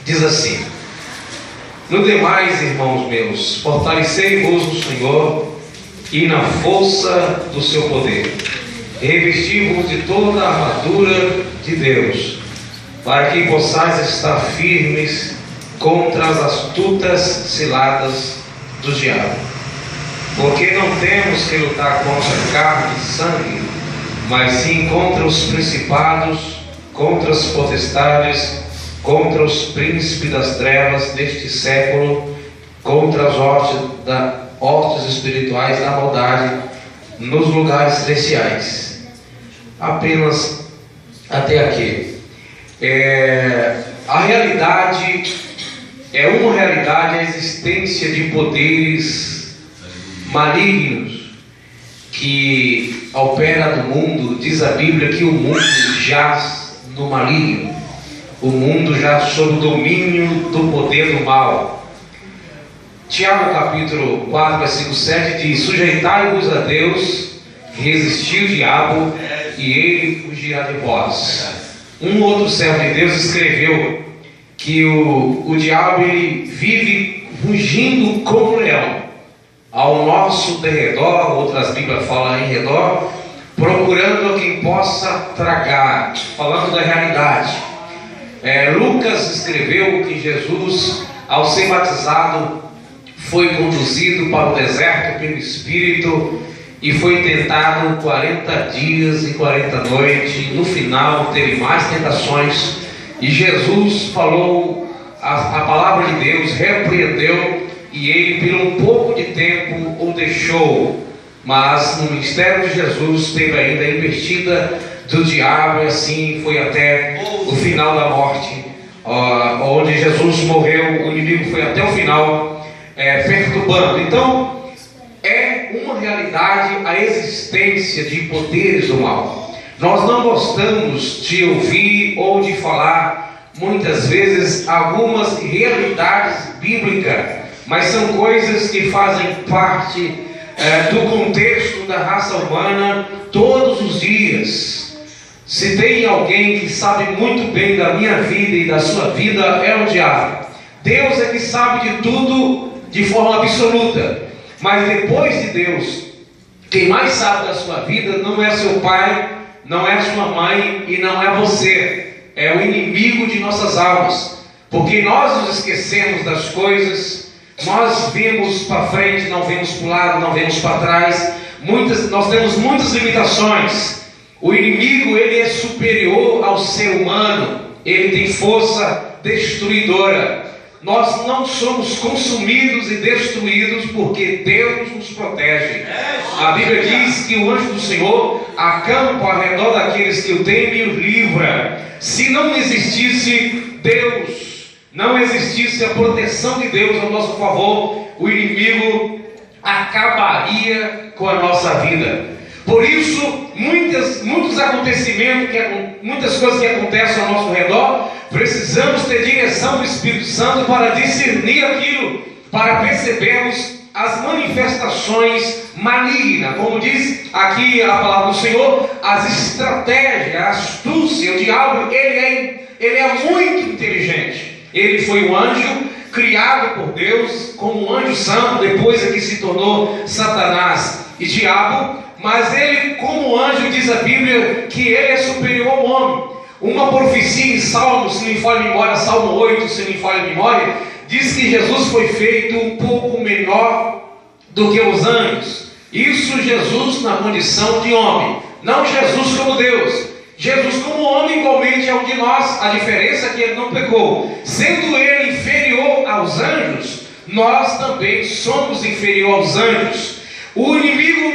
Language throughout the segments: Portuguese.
diz assim: no demais, irmãos meus, fortalecei-vos no Senhor e na força do seu poder. Revesti-vos de toda a armadura de Deus, para que possais estar firmes contra as astutas ciladas do diabo. Porque não temos que lutar contra carne e sangue, mas sim contra os principados, contra as potestades, contra os príncipes das trevas deste século, contra as hostes espirituais da maldade nos lugares celestiais. Apenas até aqui. A realidade é uma realidade, a existência de poderes malignos que opera no mundo. Diz a Bíblia que o mundo jaz no maligno, o mundo jaz sob o domínio do poder do mal. Tiago capítulo 4 versículo 7 diz: sujeitai-vos a Deus, resisti o diabo e ele fugirá de vós. Um outro servo de Deus escreveu que o diabo ele vive rugindo como um leão ao nosso derredor, outras Bíblias falam em redor, procurando a quem possa tragar, falando da realidade. Lucas escreveu que Jesus, ao ser batizado, foi conduzido para o deserto pelo Espírito e foi tentado 40 dias e 40 noites. No final teve mais tentações e Jesus falou a palavra de Deus, repreendeu, e ele por um pouco de tempo o deixou. Mas no ministério de Jesus teve ainda a investida do diabo, e assim foi até o final da morte, onde Jesus morreu. O inimigo foi até o final perturbando. Então é uma realidade a existência de poderes do mal. Nós não gostamos de ouvir ou de falar muitas vezes algumas realidades bíblicas, mas são coisas que fazem parte do contexto da raça humana todos os dias. Se tem alguém que sabe muito bem da minha vida e da sua vida, é o diabo. Deus é que sabe de tudo de forma absoluta, mas depois de Deus, quem mais sabe da sua vida não é seu pai, não é sua mãe e não é você. É o inimigo de nossas almas, porque nós nos esquecemos das coisas, nós vemos para frente, não vemos para o lado, não vemos para trás. Nós temos muitas limitações. O inimigo ele é superior ao ser humano, ele tem força destruidora. Nós não somos consumidos e destruídos porque Deus nos protege. A Bíblia diz que o anjo do Senhor acampa ao redor daqueles que o temem e o livra. Se não existisse Deus, não existisse a proteção de Deus ao nosso favor, o inimigo acabaria com a nossa vida. Por isso, muitos acontecimentos, muitas coisas que acontecem ao nosso redor, precisamos ter direção do Espírito Santo para discernir aquilo, para percebermos as manifestações malignas. Como diz aqui a palavra do Senhor, as estratégias, a astúcia. O diabo ele é muito inteligente. Ele foi um anjo criado por Deus como um anjo santo, depois é que se tornou Satanás e diabo. Mas ele, como anjo, diz a Bíblia que ele é superior ao homem. Uma profecia em Salmo, se não me falha a memória, Salmo 8, se não me falha a memória, diz que Jesus foi feito um pouco menor do que os anjos. Isso Jesus na condição de homem, não Jesus como Deus. Jesus como homem igualmente é um de nós. A diferença é que ele não pecou. Sendo ele inferior aos anjos, nós também somos inferior aos anjos. O inimigo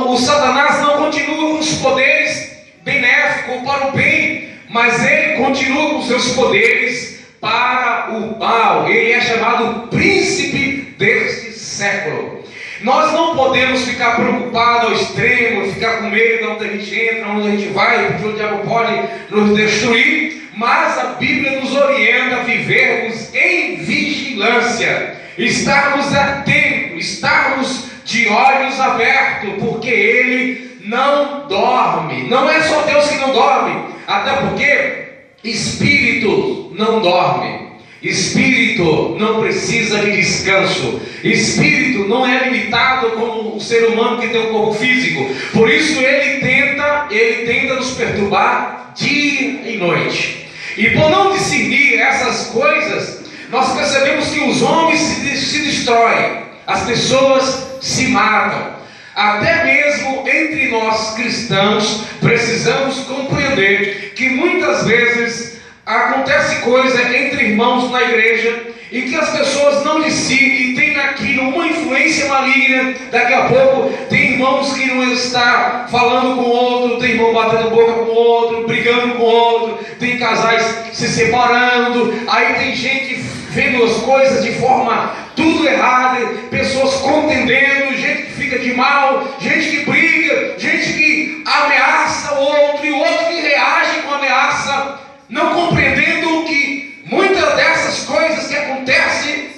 o Satanás não continua com os poderes benéficos para o bem, mas ele continua com seus poderes para o mal. Ele é chamado príncipe deste século. Nós não podemos ficar preocupados ao extremo, ficar com medo de onde a gente entra, onde a gente vai, porque o diabo pode nos destruir. Mas a Bíblia nos orienta a vivermos em vigilância, estarmos atentos, estarmos de olhos abertos, porque ele não dorme. Não é só Deus que não dorme, até porque espírito não dorme. Espírito não precisa de descanso. Espírito não é limitado como o ser humano que tem um corpo físico. Por isso ele tenta nos perturbar dia e noite. E por não discernir essas coisas, nós percebemos que os homens se destroem, as pessoas se matam. Até mesmo entre nós cristãos precisamos compreender que muitas vezes acontece coisa entre irmãos na igreja e que as pessoas não decidem, e tem naquilo uma influência maligna. Daqui a pouco tem irmãos que não está falando com o outro, tem irmão batendo boca com o outro, brigando com o outro, tem casais se separando, aí tem gente vendo as coisas de forma tudo errada, pessoas contendendo, gente que fica de mal, gente que briga, gente que ameaça o outro e o outro que reage com ameaça, não compreendendo que muitas dessas coisas que acontecem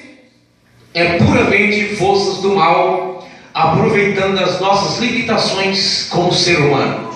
é puramente forças do mal, aproveitando as nossas limitações como ser humano.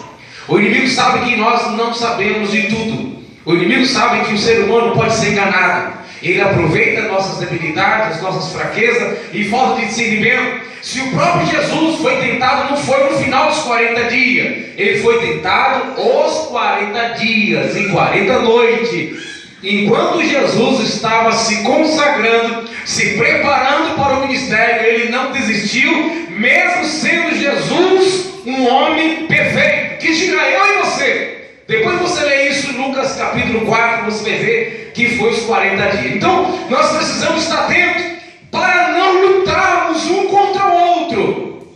O inimigo sabe que nós não sabemos de tudo. O inimigo sabe que o ser humano pode ser enganado. Ele aproveita nossas debilidades, nossas fraquezas e falta de discernimento. Se o próprio Jesus foi tentado, não foi no final dos 40 dias. Ele foi tentado os 40 dias e 40 noites. Enquanto Jesus estava se consagrando, se preparando para o ministério, ele não desistiu, mesmo sendo Jesus um homem perfeito. Que diga eu e você. Depois você lê isso em Lucas capítulo 4, você vai ver que foi os 40 dias. Então, nós precisamos estar atentos para não lutarmos um contra o outro.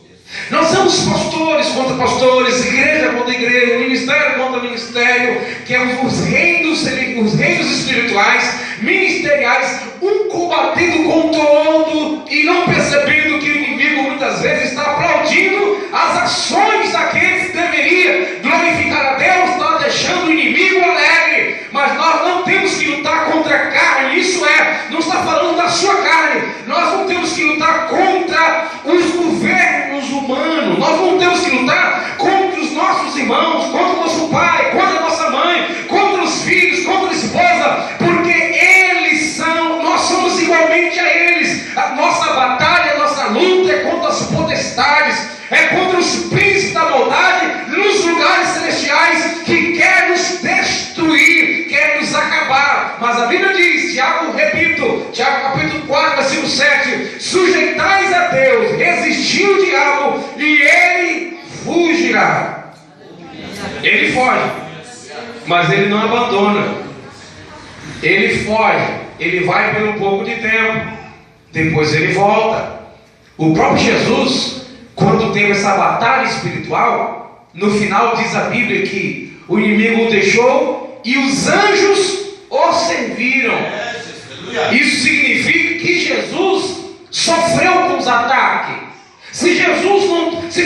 Nós somos pastores contra pastores, igreja contra igreja, ministério contra ministério, que é os reinos espirituais, ministeriais, um combatendo contra o outro e não percebendo que o inimigo muitas vezes está aplaudindo as ações daqueles que deveria glorificar a Deus, está deixando o inimigo alegre. Mas nós não temos que lutar contra a carne, isso não está falando da sua carne. Nós não temos que lutar contra os governos humanos, nós não temos que lutar contra os nossos irmãos, contra o nosso pai, contra a nossa mãe, contra os filhos, contra a esposa, porque nós somos igualmente a eles. A nossa batalha, a nossa luta é contra as potestades, é contra os príncipes da maldade nos lugares celestiais que quer nos destruir, quer nos acabar. Mas a Bíblia diz, Tiago capítulo 4, versículo 7, sujeitais a Deus, resistir o diabo e ele fugirá. Ele foge, mas ele não abandona. Ele foge, ele vai por um pouco de tempo, depois ele volta. O próprio Jesus, quando teve essa batalha espiritual, no final diz a Bíblia que o inimigo o deixou e os anjos o serviram. Isso significa que Jesus sofreu com os ataques. Se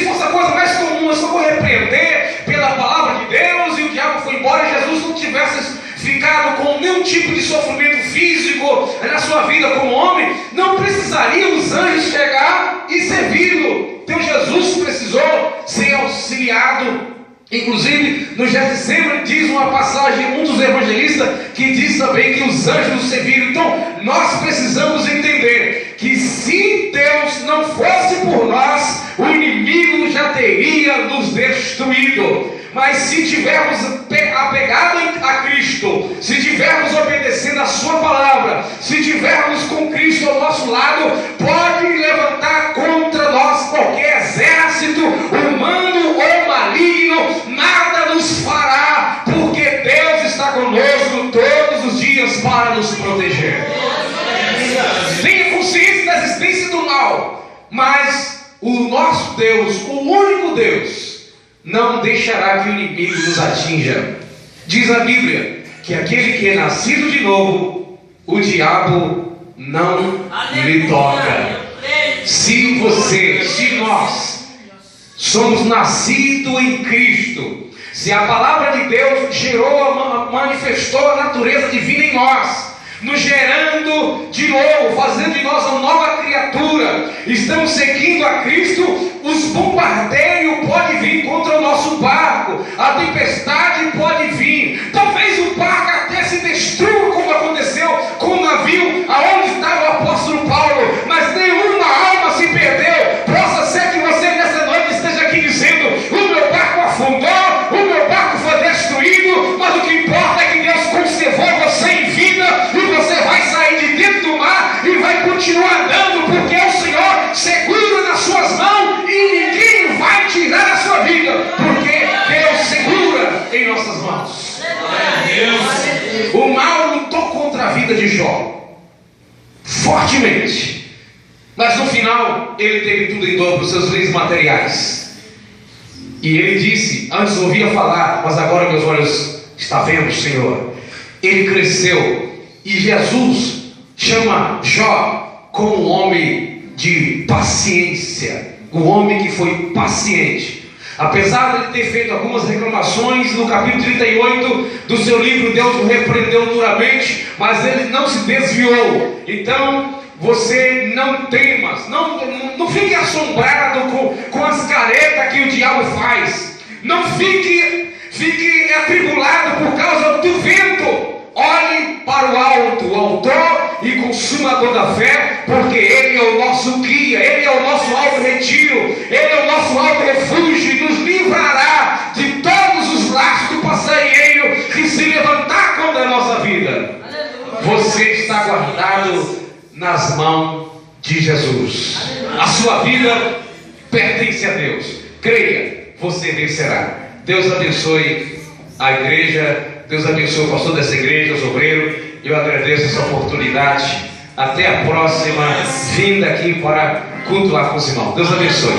fosse a coisa mais comum, eu só vou repreender pela palavra de Deus e o diabo foi embora, e Jesus não tivesse ficado com nenhum tipo de sofrimento físico na sua vida como homem, não precisaria os anjos chegar e servi-lo. Então Jesus precisou ser auxiliado. Inclusive no Getsemane diz uma passagem, um dos evangelistas, que diz também que os anjos nos serviram. Então nós precisamos entender que se Deus não fosse por nós, o inimigo já teria nos destruído. Mas se tivermos apegado a Cristo, se tivermos obedecendo a sua palavra, se tivermos com Cristo ao nosso lado, pode levantar contra nós qualquer exército humano ou maligno, nada nos fará, porque Deus está conosco todos os dias para nos proteger. Tenha consciência da existência do mal, mas o nosso Deus, o único Deus, não deixará que o inimigo nos atinja. Diz a Bíblia que aquele que é nascido de novo, o diabo não lhe toca. Se nós somos nascidos em Cristo, se a palavra de Deus manifestou a natureza divina em nós, nos gerando de novo, fazendo de nós uma nova criatura, estamos seguindo a Cristo, os bombardeios podem vir contra o nosso barco, a tempestade pode vir, talvez o barco até se destrua, como aconteceu vida de Jó, fortemente. Mas no final, ele teve tudo em dobro, seus bens materiais. E ele disse: antes ouvia falar, mas agora meus olhos estão vendo, Senhor. Ele cresceu, e Jesus chama Jó como um homem de paciência, um homem que foi paciente. Apesar de ele ter feito algumas reclamações, no capítulo 38 do seu livro, Deus o repreendeu duramente, mas ele não se desviou. Então, você não temas, não fique assombrado com as caretas que o diabo faz. Não fique atribulado por causa do vento. Olhe para o alto, o autor e consumador da fé, porque Ele é o nosso guia, Ele é o nosso alto retiro, Ele é o nosso alto refúgio, e nos livrará de todos os laços do passarinheiro que se levantar contra a nossa vida. Você está guardado nas mãos de Jesus. A sua vida pertence a Deus. Creia, você vencerá. Deus abençoe a igreja. Deus abençoe o pastor dessa igreja, os obreiros. Eu agradeço essa oportunidade. Até a próxima vinda aqui para cultuar com os irmãos. Deus abençoe.